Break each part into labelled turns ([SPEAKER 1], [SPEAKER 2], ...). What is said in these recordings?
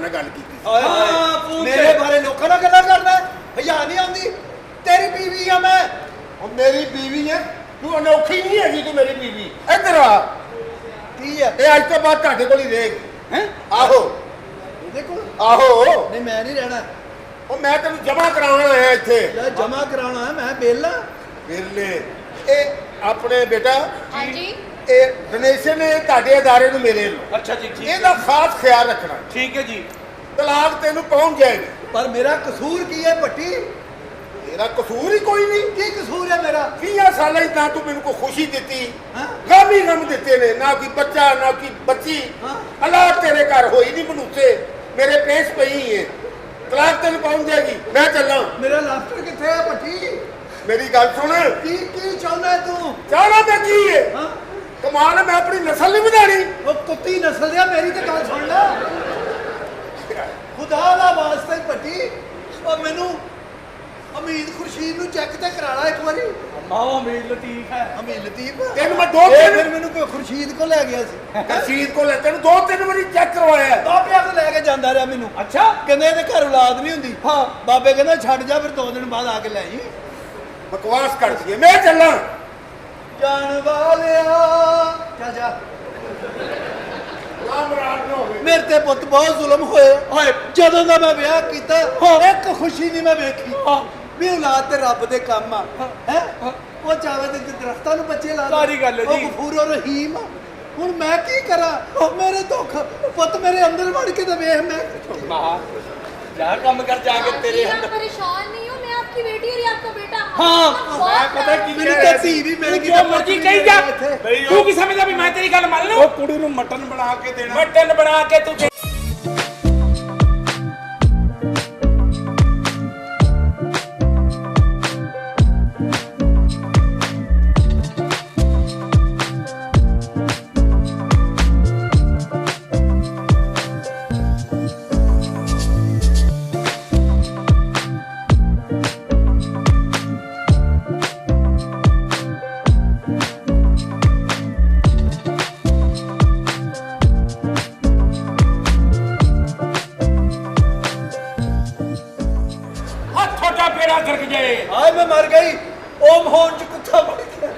[SPEAKER 1] ਨਾਲ ਗੱਲ ਕੀਤੀ
[SPEAKER 2] ਮੇਰੇ ਬਾਰੇ ਲੋਕਾਂ ਨਾਲ ਗੱਲਾਂ ਕਰਦਾ ਹਯਾ ਨਹੀਂ ਆਉਂਦੀ ਤੇਰੀ ਬੀਵੀ ਆ ਮੈਂ
[SPEAKER 1] ਉਹ ਮੇਰੀ ਬੀਵੀ ਹੈ ਤੂੰ ਅਨੋਖੀ ਨਹੀਂ ਹੈਗੀ ਤੂੰ ਮੇਰੀ ਬੀਵੀ ਇੱਧਰ ਆ
[SPEAKER 2] ਕੀ ਆ
[SPEAKER 1] ਇਹ ਅੱਜ ਤੋਂ ਬਾਅਦ ਤੁਹਾਡੇ ਕੋਲ ਹੀ ਰਹੇਗੀ
[SPEAKER 2] ਹੈ
[SPEAKER 1] ਆਹੋ
[SPEAKER 2] ਇਹਦੇ ਕੋਲ
[SPEAKER 1] ਆਹੋ
[SPEAKER 2] ਨਹੀਂ ਮੈਂ ਨਹੀਂ ਰਹਿਣਾ
[SPEAKER 1] ਉਹ ਮੈਂ ਤੈਨੂੰ ਜਮਾ ਕਰਾਉਣ ਆਇਆ ਇੱਥੇ
[SPEAKER 2] ਲੈ ਜਮਾ ਕਰਾਉਣਾ ਹੈ ਮੈਂ ਬੇਲਾ
[SPEAKER 1] ਬਿਰਲੇ ਇਹ ਆਪਣੇ ਬੇਟਾ
[SPEAKER 3] ਹਾਂਜੀ
[SPEAKER 1] ਇਹ ਡੋਨੇਸ਼ਨ ਹੈ ਤੁਹਾਡੇ ਅਦਾਰੇ ਨੂੰ ਮੇਰੇ ਨੂੰ
[SPEAKER 4] ਅੱਛਾ ਜੀ ਠੀਕ
[SPEAKER 1] ਇਹਦਾ ਖਾਸ ਖਿਆਲ ਰੱਖਣਾ
[SPEAKER 4] ਠੀਕ ਹੈ ਜੀ
[SPEAKER 1] ਤਲਾਕ ਤੈਨੂੰ ਪਹੁੰਚ ਜਾਏਗੀ
[SPEAKER 2] ਪਰ ਮੇਰਾ ਕਸੂਰ ਕੀ ਹੈ ਭੱਟੀ
[SPEAKER 1] ਤੇਰਾ ਕਸੂਰ ਹੀ ਕੋਈ ਨਹੀਂ
[SPEAKER 2] ਕੀ ਕਸੂਰ ਹੈ ਮੇਰਾ
[SPEAKER 1] 20 ਸਾਲਾਂ ਹੀ ਤਾਂ ਤੂੰ ਮੈਨੂੰ ਕੋਈ ਖੁਸ਼ੀ ਦਿੱਤੀ
[SPEAKER 2] ਹਾਂ
[SPEAKER 1] ਗਮ ਹੀ ਗਮ ਦਿੱਤੇ ਨੇ ਨਾ ਕੋਈ ਬੱਚਾ ਨਾ ਕੋਈ ਬੱਚੀ
[SPEAKER 2] ਹਾਂ।
[SPEAKER 1] ਅੱਲਾਹ ਤੇਰੇ ਘਰ ਹੋਈ ਨਹੀਂ ਮਨੂਸੇ ਮੇਰੇ ਪੇਸ਼ ਪਈ ਹੈ ਤਲਾਕ ਤੈਨੂੰ ਪਹੁੰਚ ਜਾਏਗੀ ਮੈਂ ਚੱਲਾਂ
[SPEAKER 2] ਮੇਰਾ ਲਾਫਟਰ ਕਿੱਥੇ ਹੈ ਭੱਟੀ
[SPEAKER 1] ਮੇਰੀ ਗੱਲ ਸੁਣ
[SPEAKER 2] ਕੀ ਚਾਹੁੰਦਾ ਹੈ ਤੂੰ
[SPEAKER 1] ਚਾਹਣਾ ਮੈਂ ਕੀ ਹੈ
[SPEAKER 2] ਹਾਂ
[SPEAKER 1] ਕਮਾਲ ਹੈ ਮੈਂ ਆਪਣੀ ਨਸਲ ਨਹੀਂ ਵਧਾਣੀ
[SPEAKER 2] ਉਹ ਕੁੱਤੀ ਨਸਲ ਦਿਆ ਮੇਰੀ ਤੇ ਗੱਲ ਸੁਣ ਲੈ ਖੁਦਾ ਦਾ ਵਾਸਤਾ ਹੀ ਭੱਟੀ ਉਹ ਮੈਨੂੰ ਅਮੀਰ ਖੁਰਸ਼ੀਦ ਨੂੰ ਚੈੱਕ ਤੇ ਕਰਾ ਲਾ ਇੱਕ ਵਾਰੀ
[SPEAKER 4] ਮਾਂ ਅਮੀਰ ਲਤੀਫ ਹੈ
[SPEAKER 2] ਅਮੀਰ ਲਤੀਫ
[SPEAKER 1] ਤੈਨੂੰ ਮੈਂ ਦੋ
[SPEAKER 2] ਇਹ
[SPEAKER 1] ਤਿੰਨ
[SPEAKER 2] ਫਿਰ ਮੈਨੂੰ ਕੋਈ ਖੁਰਸ਼ੀਦ ਕੋ ਲੈ ਗਿਆ ਸੀ
[SPEAKER 1] ਰਸ਼ੀਦ ਕੋਲ ਤੈਨੂੰ ਦੋ ਤਿੰਨ ਵਾਰੀ ਚੈੱਕ ਕਰਵਾਇਆ
[SPEAKER 2] ਬਾਬਿਆਂ ਕੋ ਲੈ ਕੇ ਜਾਂਦਾ ਰਿਹਾ ਮੈਨੂੰ
[SPEAKER 4] ਅੱਛਾ
[SPEAKER 2] ਕਹਿੰਦੇ ਇਹਦੇ ਘਰ ਔਲਾਦ ਨਹੀਂ ਹੁੰਦੀ ਹਾਂ ਬਾਬੇ ਕਹਿੰਦਾ ਛੱਡ ਜਾ ਫਿਰ 2 ਦਿਨ ਬਾਅਦ ਆ ਕੇ ਲੈ ਆਈ
[SPEAKER 1] ਬਕਵਾਸ ਕਰਦੀ ਹੈ ਮੈਂ ਚੱਲਾਂ
[SPEAKER 2] ਜਾਣ ਵਾਲਿਆ ਜਾ ਜਾ
[SPEAKER 1] ਰਾਮ ਨਾ ਹੋਵੇ
[SPEAKER 2] ਮੇਰੇ ਤੇ ਪੁੱਤ ਬਹੁਤ ਜ਼ੁਲਮ ਹੋਏ ਜਦੋਂ ਦਾ ਮੈਂ ਵਿਆਹ ਕੀਤਾ ਇੱਕ ਖੁਸ਼ੀ ਨਹੀਂ ਮੈਂ ਵੇਖੀ ਵੀ ਔਲਾਦ ਤੇ ਰੱਬ ਦੇ ਕੰਮ ਆ ਹੈ ਉਹ ਚਾਵੇ ਤੇ ਦਰਖਤਾਂ ਨੂੰ ਬੱਚੇ ਲਾ
[SPEAKER 4] ਸਾਰੀ ਗੱਲ ਹੈ ਜੀ।
[SPEAKER 2] ਉਹ ਗਫੂਰ ਔਰ ਰਹੀਮ ਆ। ਹੁਣ ਮੈਂ ਕੀ ਕਰਾਂ ਮੇਰੇ ਦੁੱਖ ਪੁੱਤ ਮੇਰੇ ਅੰਦਰ ਵੜ ਕੇ ਤਾਂ ਵੇਖ ਮੈਂ
[SPEAKER 4] ਮਾਂ ਜਾ ਕੰਮ ਕਰ ਜਾ ਕੇ तेरे
[SPEAKER 3] आप
[SPEAKER 4] अंदर
[SPEAKER 3] परेशान नहीं हो मैं आपकी बेटी और ये आपका बेटा
[SPEAKER 4] हाँ,
[SPEAKER 3] बहुत
[SPEAKER 4] पता
[SPEAKER 3] प्यार
[SPEAKER 4] की
[SPEAKER 2] ਮੈਨੂੰ
[SPEAKER 3] करते
[SPEAKER 2] ਤਾਂ ਧੀ ਵੀ ਮਿਲ ਗਈ
[SPEAKER 5] ਜੋ ਮਰਜੀ ਕਹੀ ਜਾ
[SPEAKER 4] ਬਈ
[SPEAKER 5] ਤੂੰ ਕੀ ਸਮਝਦਾ ਵੀ ਮੈਂ ਤੇਰੀ ਗੱਲ ਮੰਨ ਲਵਾਂ
[SPEAKER 4] ਉਹ ਕੁੜੀ ਨੂੰ ਮਟਨ ਬਣਾ ਕੇ ਦੇਣਾ
[SPEAKER 5] ਮਟਨ ਬਣਾ ਕੇ ਤੂੰ ਹੱਥ ਛੋਟਾ ਫੇਰਾ ਗਰਕ ਜਾਏ
[SPEAKER 2] ਹਾਏ ਮੈਂ ਮਰ ਗਈ ਉਹ ਮੋਹਨ ਚ ਕੁੱਤਾ ਵੜ ਗਿਆ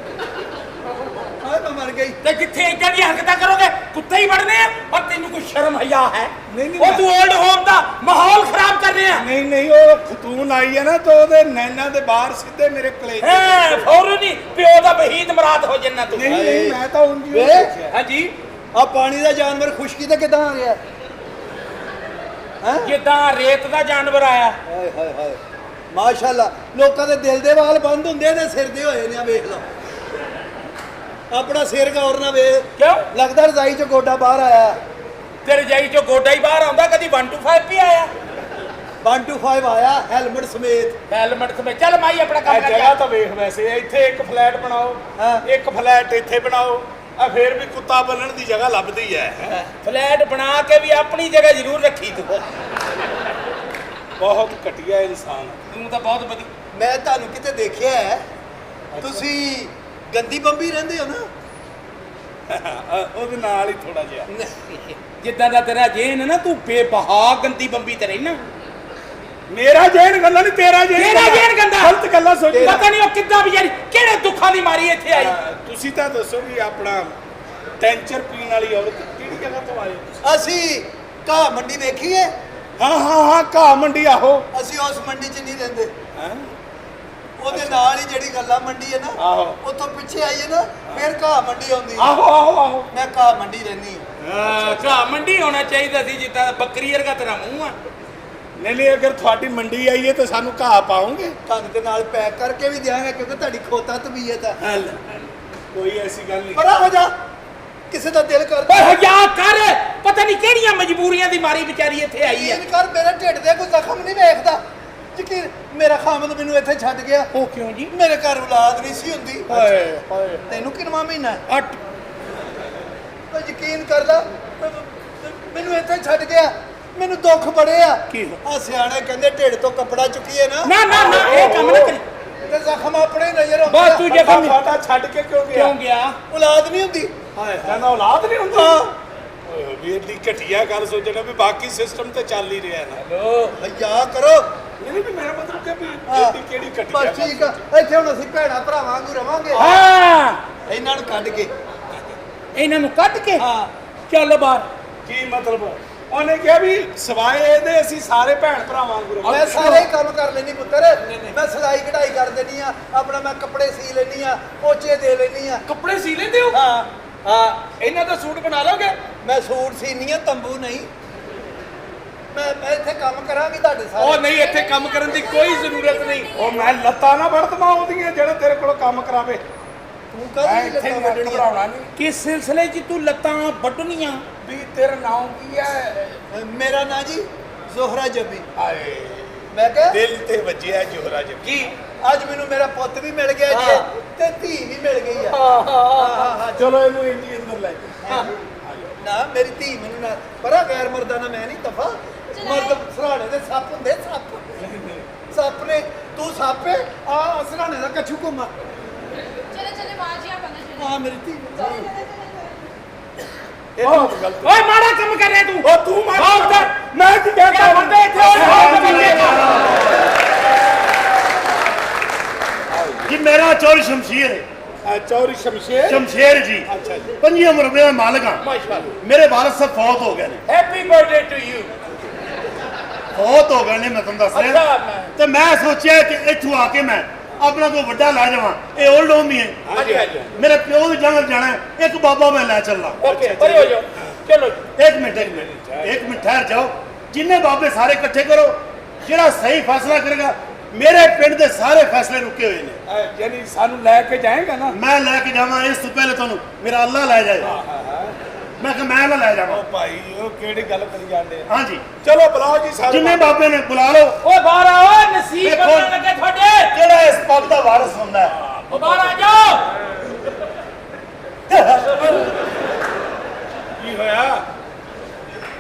[SPEAKER 2] ਹਾਏ ਮੈਂ ਮਰ ਗਈ
[SPEAKER 5] ਤੇ ਕਿੱਥੇ ਇਦਾਂ ਦੀ ਹਰਕਤਾਂ ਕਰੋਗੇ ਕੁੱਤੇ ਹੀ ਵੜਨੇ ਆ ਔਰ ਤੈਨੂੰ ਕੋਈ ਸ਼ਰਮ ਹਯਾ ਹੈ
[SPEAKER 4] ਨਹੀਂ,
[SPEAKER 5] ਉਹ ਤੂੰ 올ਡ ਹੋਮ ਦਾ ਮਾਹੌਲ ਖਰਾਬ ਕਰ ਰਿਹਾ
[SPEAKER 4] ਨਹੀਂ ਨਹੀਂ ਉਹ ਖਤੂਨ ਆਈ ਹੈ ਨਾ ਤਾਂ ਉਹਦੇ ਨੈਣਾ ਦੇ ਬਾਹਰ ਸਿੱਧੇ ਮੇਰੇ ਕਲੇਜੇ
[SPEAKER 5] ਹੈ ਫੌਰਨ ਹੀ ਪਿਓ ਦਾ ਵਹੀਦ ਮਰਾਦ ਹੋ ਜੰਨਾ ਤੂੰ
[SPEAKER 4] ਨਹੀਂ ਨਹੀਂ ਮੈਂ ਤਾਂ ਉਂਝ ਹੀ
[SPEAKER 2] ਵੇ।
[SPEAKER 4] ਦੇਖਿਆ।
[SPEAKER 5] ਹਾਂਜੀ
[SPEAKER 2] ਆ ਪਾਣੀ ਦਾ ਜਾਨਵਰ ਖੁਸ਼ਕੀ ਤੇ ਕਿਦਾਂ ਆ ਗਿਆ ਹੈ
[SPEAKER 5] ਜਿੱਦਾਂ ਰੇਤ ਦਾ ਜਾਨਵਰ ਆਇਆ
[SPEAKER 2] ਹਾਏ ਹਾਏ ਹਾਏ ਮਾਸ਼ਾਅੱਲਾ ਲੋਕਾਂ ਦੇ ਦਿਲ ਦੇ ਵਾਲ ਬੰਦ ਹੁੰਦੇ ਨੇ ਸਿਰ ਦੇ ਹੋਏ ਨੇ ਆ ਵੇਖ ਲਓ ਆਪਣਾ ਸਿਰ ਗੌਰ ਨਾ ਵੇਖ
[SPEAKER 5] ਕਿਉਂ
[SPEAKER 2] ਲੱਗਦਾ ਰਜ਼ਾਈ ਚ ਗੋਡਾ ਬਾਹਰ ਆਇਆ
[SPEAKER 5] ਤੇ ਰਜਾਈ ਚੋਂ ਗੋਡਾ ਹੀ ਬਾਹਰ ਆਉਂਦਾ ਕਦੀ 1 to 5 ਵੀ ਆਇਆ
[SPEAKER 2] 1 to 5 ਆਇਆ ਹੈਲਮਟ ਸਮੇਤ
[SPEAKER 5] ਹੈਲਮਟ ਤੇ ਚੱਲ ਮਾਈ ਆਪਣਾ ਕੰਮ
[SPEAKER 4] ਇਹ
[SPEAKER 5] ਕਰ
[SPEAKER 4] ਜਗ੍ਹਾ ਤਾਂ ਵੇਖ ਵੈਸੇ ਇੱਥੇ ਇੱਕ ਫਲੈਟ ਬਣਾਓ
[SPEAKER 2] ਹਾਂ।
[SPEAKER 4] ਇੱਕ ਫਲੈਟ ਇੱਥੇ ਬਣਾਓ ਆ ਫੇਰ ਵੀ ਕੁੱਤਾ ਬੰਨਣ ਦੀ ਜਗ੍ਹਾ ਲੱਭਦੀ ਹੈ
[SPEAKER 5] ਫਲੈਟ ਬਣਾ ਕੇ ਵੀ ਆਪਣੀ ਜਗ੍ਹਾ ਜ਼ਰੂਰ ਰੱਖੀ ਤੂੰ
[SPEAKER 4] ਬਹੁਤ ਘਟੀਆ ਇਨਸਾਨ
[SPEAKER 5] ਤੂੰ ਤਾਂ ਬਹੁਤ ਵਧੀਆ
[SPEAKER 2] ਮੈਂ ਤੁਹਾਨੂੰ ਕਿਤੇ ਦੇਖਿਆ ਹੈ ਤੁਸੀਂ ਗੰਦੀ ਬੰਬੀ ਰਹਿੰਦੇ ਹੋ ਨਾ
[SPEAKER 4] ਉਹਦੇ ਨਾਲ ਹੀ ਥੋੜਾ ਜਿਹਾ
[SPEAKER 5] ਜਿੱਦਾਂ ਦਾ ਤੇਰਾ ਜੇਨ ਹੈ ਨਾ ਤੂੰ ਬੇਬਹਾ ਗੰਦੀ ਬੰਬੀ ਤੇ ਰਹਿਣਾ
[SPEAKER 4] ਮੇਰਾ ਜੇਨ ਗੰਦਾ ਨਹੀਂ ਤੇਰਾ ਜੇਨ
[SPEAKER 5] ਤੇਰਾ ਜੇਨ ਗੰਦਾ
[SPEAKER 4] ਗਲਤ ਗੱਲਾਂ ਸੋਚ
[SPEAKER 5] ਪਤਾ ਨਹੀਂ ਉਹ ਕਿੱਦਾਂ ਵਿਚਾਰੀ ਕਿਹੜੇ ਦੁੱਖਾਂ ਦੀ ਮਾਰੀ ਇੱਥੇ ਆਈ
[SPEAKER 4] ਤੁਸੀਂ ਤਾਂ ਦੱਸੋ ਵੀ ਆਪਣਾ ਟੈਂਚਰ ਪੀਣ ਵਾਲੀ ਔਰਤ ਕਿਹੜੀ ਜਗ੍ਹਾ ਤੋਂ ਆਏ ਹੋ?
[SPEAKER 2] ਅਸੀਂ ਘਾਹ ਮੰਡੀ ਵੇਖੀ ਹੈ
[SPEAKER 4] ਹਾਂ ਘਾਹ ਮੰਡੀ ਆਹੋ
[SPEAKER 2] ਅਸੀਂ ਉਸ ਮੰਡੀ 'ਚ ਨਹੀਂ ਰਹਿੰਦੇ
[SPEAKER 4] ਹੈਂ?
[SPEAKER 2] ਉਹਦੇ ਨਾਲ ਹੀ ਜਿਹੜੀ ਗੱਲਾਂ ਮੰਡੀ ਹੈ ਨਾ
[SPEAKER 4] ਆਹੋ
[SPEAKER 2] ਉੱਥੋਂ ਪਿੱਛੇ ਆਈਏ ਨਾ ਫਿਰ ਘਾਹ ਮੰਡੀ ਆਉਂਦੀ ਹੈ
[SPEAKER 4] ਆਹੋ
[SPEAKER 2] ਮੈਂ ਘਾਹ ਮੰਡੀ ਰਹਿੰਦੀ ਹਾਂ
[SPEAKER 5] ਘਾਹ ਮੰਡੀ ਹੋਣਾ ਚਾਹੀਦਾ ਸੀ ਜਿੱਦਾਂ ਬੱਕਰੀ ਵਰਗਾ ਤੇਰਾ ਮੂੰਹ ਆ
[SPEAKER 4] ਨਹੀਂ ਅਗਰ ਤੁਹਾਡੀ ਮੰਡੀ ਆਈ ਹੈ ਤਾਂ ਸਾਨੂੰ ਘਾਹ ਪਾਉਂਗੇ
[SPEAKER 2] ਤੁਹਾਨੂੰ ਦੇ ਨਾਲ ਪੈਕ ਕਰਕੇ ਵੀ ਦਿਆਂਗੇ ਕਿਉਂਕਿ ਤੁਹਾਡੀ ਖੋਤਾ ਤਬੀਅਤ ਹੈ
[SPEAKER 4] ਕੋਈ ਐਸੀ ਗੱਲ ਨਹੀਂ
[SPEAKER 2] ਬੜਾ ਹੋ ਜਾ ਕਿਸੇ ਦਾ ਦਿਲ ਕਰਦਾ
[SPEAKER 5] ਓਏ ਹਯਾ ਕਰ ਪਤਾ ਨਹੀਂ ਕਿਹੜੀਆਂ ਮਜਬੂਰੀਆਂ ਦੀ ਮਾਰੀ ਵਿਚਾਰੀ ਇੱਥੇ ਆਈ ਹੈ
[SPEAKER 2] ਯਕੀਨ ਕਰ ਮੇਰੇ ਢਿੱਡ ਦੇ ਕੋਈ ਜ਼ਖਮ ਨਹੀਂ ਵੇਖਦਾ ਯਕੀਨ ਮੇਰਾ ਖਾਮਦ ਮੈਨੂੰ ਇੱਥੇ ਛੱਡ ਗਿਆ
[SPEAKER 5] ਉਹ ਕਿਉਂ ਜੀ
[SPEAKER 2] ਮੇਰੇ ਘਰ ਔਲਾਦ ਨਹੀਂ ਸੀ ਹੁੰਦੀ
[SPEAKER 4] ਹਾਏ
[SPEAKER 2] ਤੈਨੂੰ ਕਿੰਨਾ ਮਹੀਨਾ ਹੈ
[SPEAKER 5] 8
[SPEAKER 2] ਤਾਂ ਯਕੀਨ ਕਰ ਲੈ ਮੈਨੂੰ ਇੱਥੇ ਛੱਡ ਗਿਆ ਮੈਨੂੰ ਦੁੱਖ ਬੜੇ ਆ
[SPEAKER 4] ਕੀ?
[SPEAKER 2] ਆ ਸਿਆਣੇ ਕਹਿੰਦੇ ਢਿੱਡ ਤੋਂ ਕੱਪੜਾ ਚੁੱਕੀਏ ਨਾ
[SPEAKER 5] ਨਾ ਇਹ ਕੰਮ ਨਾ ਕਰੀ
[SPEAKER 2] ਤੇ ਜ਼ਖਮ ਆਪਣੇ ਨਜ਼ਰ ਆਉਂਦੇ
[SPEAKER 5] ਬਸ
[SPEAKER 2] ਆ।
[SPEAKER 5] ਤੂੰ ਜ਼ਖਮ
[SPEAKER 4] ਸਾਡਾ ਛੱਡ ਕੇ ਕਿਉਂ ਗਿਆ
[SPEAKER 5] ਕਿਉਂ ਗਿਆ
[SPEAKER 2] ਔਲਾਦ ਨਹੀਂ ਹੁੰਦੀ
[SPEAKER 4] ਹਾਏ ਕਹਿੰਦਾ ਔਲਾਦ ਨਹੀਂ ਹੁੰਦੀ
[SPEAKER 2] ਹਾਂ
[SPEAKER 4] ਓਏ ਵੀ ਇਹਦੀ ਘਟੀਆ ਗੱਲ ਸੋਚਣਾ ਵੀ ਬਾਕੀ ਸਿਸਟਮ ਤੇ ਚੱਲ ਹੀ ਰਿਹਾ ਨਾ
[SPEAKER 2] ਭਈਆ ਕਰੋ।
[SPEAKER 4] ਨਹੀਂ ਵੀ ਮੇਰਾ ਮਤਲਬ ਕਿ ਵੀ
[SPEAKER 2] ਹਾਂ।
[SPEAKER 4] ਇਹਦੀ ਕਿਹੜੀ ਘਟੀਆ
[SPEAKER 2] ਬਸ
[SPEAKER 4] ਗੱਲ
[SPEAKER 2] ਠੀਕ ਆ, ਇੱਥੇ ਹੁਣ ਅਸੀਂ ਭੈਣਾਂ ਭਰਾਵਾਂ ਵਾਂਗੂ ਰਵਾਂਗੇ।
[SPEAKER 5] ਹਾਂ
[SPEAKER 2] ਇਹਨਾਂ ਨੂੰ ਕੱਢ ਕੇ।
[SPEAKER 5] ਇਹਨਾਂ ਨੂੰ ਕੱਢ ਕੇ
[SPEAKER 2] ਹਾਂ
[SPEAKER 5] ਚੱਲ ਬਾਹਰ।
[SPEAKER 4] ਕੀ ਮਤਲਬ ਉਹਨੇ ਕਿਹਾ ਵੀ ਸਿਵਾਏ ਇਹਦੇ ਅਸੀਂ ਸਾਰੇ ਭੈਣ ਭਰਾਵਾਂ ਵਾਂਗੂ
[SPEAKER 2] ਮੈਂ ਸਾਰੇ ਹੀ ਕੰਮ ਕਰ ਲੈਣੀ ਪੁੱਤਰ। ਮੈਂ ਸਿਲਾਈ ਕਢਾਈ ਕਰ ਦੇਣੀ ਆ, ਆਪਣਾ ਮੈਂ ਕੱਪੜੇ ਸੀ ਲੈਣੀ ਆ, ਪੋਚੇ ਦੇ ਲੈਣੀ ਆ।
[SPEAKER 5] ਕੱਪੜੇ ਸੀ ਲੈਂਦੇ ਹੋ?
[SPEAKER 2] ਹਾਂ
[SPEAKER 5] ਹਾਂ ਇਹਨਾਂ ਦਾ ਸੂਟ ਬਣਾ ਲਓਗੇ?
[SPEAKER 2] ਮੈਂ ਸੂਟ ਸੀਨੀ ਆ, ਤੰਬੂ ਨਹੀਂ। ਮੈਂ ਇੱਥੇ ਕੰਮ ਕਰਾਂਗੀ ਤੁਹਾਡੇ ਸਾਰੇ।
[SPEAKER 5] ਉਹ ਨਹੀਂ, ਇੱਥੇ ਕੰਮ ਕਰਨ ਦੀ ਕੋਈ ਜ਼ਰੂਰਤ ਨਹੀਂ।
[SPEAKER 4] ਉਹ ਮੈਂ ਲੱਤਾਂ ਨਾ ਵੜਦਮਾ ਉਹਦੀਆਂ ਜਿਹੜਾ ਤੇਰੇ ਕੋਲ ਕੰਮ ਕਰਾਵੇ
[SPEAKER 2] ਤੂੰ
[SPEAKER 4] ਮੈਂ
[SPEAKER 2] ਕਾਹਦੀ
[SPEAKER 4] ਇੱਥੇ
[SPEAKER 2] ਲੱਤਾਂ
[SPEAKER 4] ਨਹੀਂ
[SPEAKER 2] ਵੱਢਣੀਆਂ?
[SPEAKER 4] ਘਬਰਾਉਣਾ ਨਹੀਂ
[SPEAKER 5] ਕਿਸ ਸਿਲਸਿਲੇ 'ਚ ਤੂੰ ਲੱਤਾਂ ਵੱਢਣੀਆਂ?
[SPEAKER 4] ਵੀ ਤੇਰਾ ਨਾਮ ਕੀ ਹੈ
[SPEAKER 2] ਮੇਰਾ ਨਾਂ ਜੀ ਜ਼ੋਹਰਾ ਜੱਬੀ।
[SPEAKER 4] ਹਾਏ
[SPEAKER 2] ਮੈਂ ਕਿਹਾ
[SPEAKER 4] ਦਿਲ ਤੇ ਵੱਜਿਆ ਜੋਹਰਾ ਜੀ
[SPEAKER 5] ਕੀ?
[SPEAKER 2] ਅੱਜ ਮੈਨੂੰ ਮੇਰਾ ਪੁੱਤ ਵੀ ਮਿਲ ਗਿਆ ਜੀ
[SPEAKER 5] ਹਾਂ।
[SPEAKER 2] ਤੇ ਧੀ ਵੀ ਮਿਲ ਗਈ ਆ। ਹਾਂ
[SPEAKER 4] ਚਲੋ ਇਹਨੂੰ ਇੰਨੀ ਅੰਦਰ ਲੈ ਕੇ
[SPEAKER 2] ਨਾ ਮੇਰੀ ਧੀ ਮੈਨੂੰ ਨਾ ਪਰਾ ਗੈਰ ਮਰਦਾਨਾ ਮੈਂ ਨਹੀਂ ਤਫਾ। ਮਰਦ ਸਰਾਣੇ ਦੇ ਸੱਪ ਹੁੰਦੇ, ਸੱਪ ਨੇ। ਤੂੰ ਸੱਪ ਹੈ ਆ ਸਰਾਣੇ ਦਾ ਕੱਛੂ ਘੁੰਮਾ।
[SPEAKER 3] चले चले माँ जी आप अंदर चले
[SPEAKER 2] ਹਾਂ ਮੇਰੀ ਧੀ।
[SPEAKER 4] ਇਹ ਬਹੁਤ ਗਲਤ
[SPEAKER 5] ਓਏ ਮਾੜਾ ਕੰਮ ਕਰ ਰਿਹਾ ਤੂੰ।
[SPEAKER 4] ਉਹ ਤੂੰ ਮਾਰ
[SPEAKER 5] ਬਹੁਤ
[SPEAKER 4] ਮੈਂ ਕੀ
[SPEAKER 5] ਕਿਆ
[SPEAKER 4] ਕਹਤਾ
[SPEAKER 5] ਬੰਦੇ ਇੱਥੇ ਓਏ ਬਹੁਤ ਬੰਦੇ
[SPEAKER 6] जी मेरा चौरी शमशेर है।
[SPEAKER 4] ਚੌਰੀ ਸ਼ਮਸ਼ੇਰ
[SPEAKER 6] शमशेर जी
[SPEAKER 4] अच्छा जी
[SPEAKER 6] 25 रुपए में मालिक हाँ।
[SPEAKER 5] ਮਾਸ਼ਾਅੱਲਾ।
[SPEAKER 6] मेरे वालिद साहब फौत हो गए ने।
[SPEAKER 5] Happy birthday to you.
[SPEAKER 6] फौत हो गए ने मैं तुम दस
[SPEAKER 5] अच्छा,
[SPEAKER 6] रहा तो मैं सोचा कि इथों आके मैं अपना कोई बड़ा लै जावा। ये ओल्ड होम ही है।
[SPEAKER 5] ਹਾਂਜੀ ਹਾਂਜੀ
[SPEAKER 6] मेरे प्यो की जंगल जाना है, एक बाबा मैं लै चलना।
[SPEAKER 5] ਓਕੇ ਪਰੇ ਹੋ ਜਾਓ। ਚਲੋ
[SPEAKER 6] एक मिनट ठहर जाओ। जिन्ने बाबे सारे इकट्ठे करो, जेड़ा सही फैसला करेगा। मेरे पिंड दे सारे फैसले रुके हुए ने।
[SPEAKER 4] ਯਾਨੀ ਸਾਨੂੰ ਲੈ ਕੇ ਜਾਏਗਾ ਨਾ
[SPEAKER 6] मैं लैके जावा इस तो पहले तुहानू मेरा अल्लाह लै जाए। मैं कहा मैं ना लै जावा।
[SPEAKER 4] ਉਹ ਭਾਈ ਉਹ ਕਿਹੜੀ ਗੱਲ ਕਰੀ ਜਾਂਦੇ
[SPEAKER 6] हाँ जी
[SPEAKER 4] ਚਲੋ ਬੁਲਾਓ ਜੀ ਸਾਰੇ
[SPEAKER 6] जिन्ने बाबे ने बुला लो।
[SPEAKER 5] ਓਏ ਬਾਹਰ ਆਓ, ਨਸੀਬ
[SPEAKER 6] ਦੇਖੋ।
[SPEAKER 5] ਬਦਲਣ ਲੱਗੇ ਤੁਹਾਡੇ।
[SPEAKER 6] ਜਿਹੜਾ ਇਸ ਪੱਗ ਦਾ ਵਾਰਿਸ ਹੁੰਦਾ ਹੈ।
[SPEAKER 5] ਉਹ ਬਾਹਰ ਆ ਜਾਓ।
[SPEAKER 4] ਕੀ ਹੋਇਆ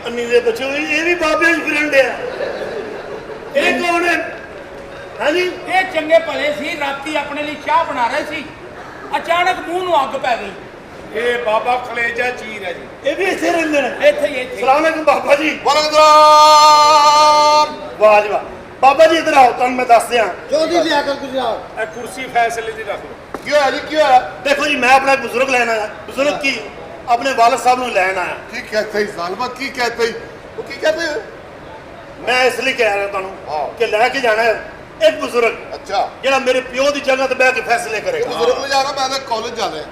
[SPEAKER 6] ਅੰਨੀ ਦੇ ਬੱਚੋ ਇਹ ਵੀ ਬਾਬਿਆਂ ਦੀ ਫਰੈਂਡ ਹੈ। ਇਹ ਕੌਣ ਹੈ? ਹਾਂਜੀ
[SPEAKER 5] ਇਹ ਚੰਗੇ ਭਲੇ ਸੀ, ਰਾਤੀ ਆਪਣੇ ਲਈ ਚਾਹ ਬਣਾ ਰਹੇ ਸੀ, ਅਚਾਨਕ ਮੂੰਹ ਨੂੰ ਅੱਗ ਪੈ ਗਈ।
[SPEAKER 4] ਇਹ ਬਾਬਾ ਖਲੇਜਾ ਚੀਰ ਹੈ ਜੀ
[SPEAKER 6] ਇਹ ਵੀ ਇੱਥੇ ਰਹਿੰਦੇ ਨੇ।
[SPEAKER 5] ਇੱਥੇ ਹੀ ਇੱਥੇ।
[SPEAKER 6] ਸਲਾਮ ਅਲੈਕੁਮ ਬਾਬਾ ਜੀ।
[SPEAKER 1] ਵਲਗਰਾਮ
[SPEAKER 6] ਵਾਹ ਜੀ ਵਾਹ। ਬਾਬਾ ਜੀ ਇਧਰ ਆਓ, ਤੁਹਾਨੂੰ ਮੈਂ ਦੱਸ ਦਿਆਂ।
[SPEAKER 2] ਜੋਦੀ ਜੀ ਆਕਰ ਗੁਜਰਾਤ।
[SPEAKER 4] ਇਹ ਕੁਰਸੀ ਫੈਸਲੇ ਦੀ ਰੱਖ ਲਓ
[SPEAKER 1] ਕੀ ਹੋਇਆ ਜੀ ਕੀ ਹੋਇਆ
[SPEAKER 6] ਦੇਖੋ ਜੀ ਮੈਂ ਆਪਣਾ ਬਜ਼ੁਰਗ ਲੈਣ ਆਇਆ। ਬਜ਼ੁਰਗ ਕੀ ਆਪਣੇ ਵਾਲਿਦ ਸਾਹਿਬ ਨੂੰ ਲੈਣ ਆਇਆ।
[SPEAKER 1] ਕੀ ਕਹਤੇ ਜ਼ਾਲਮਾ ਕੀ ਕਹਤੇ ਉਹ ਕੀ ਕਹਤੇ
[SPEAKER 6] ਮੈਂ ਇਸ ਲਈ ਕਹਿ ਰਿਹਾ
[SPEAKER 1] ਹਾਂ।
[SPEAKER 6] ਤੁਹਾਨੂੰ ਕਿ ਲੈ ਕੇ ਜਾਣਾ ਹੈ ਇੱਕ ਬਜ਼ੁਰਗ
[SPEAKER 1] ਅੱਛਾ
[SPEAKER 6] ਜਿਹੜਾ ਮੇਰੇ ਪਿਓ ਦੀ ਜਗ੍ਹਾ ਤੇ ਬਹਿ ਕੇ ਫੈਸਲੇ ਕਰੇਗਾ।
[SPEAKER 1] ਬਜ਼ੁਰਗ ਲੈ ਜਾਣਾ ਮੈਂ ਤਾਂ ਕਾਲਜ ਜਾਣਾ ਹੈ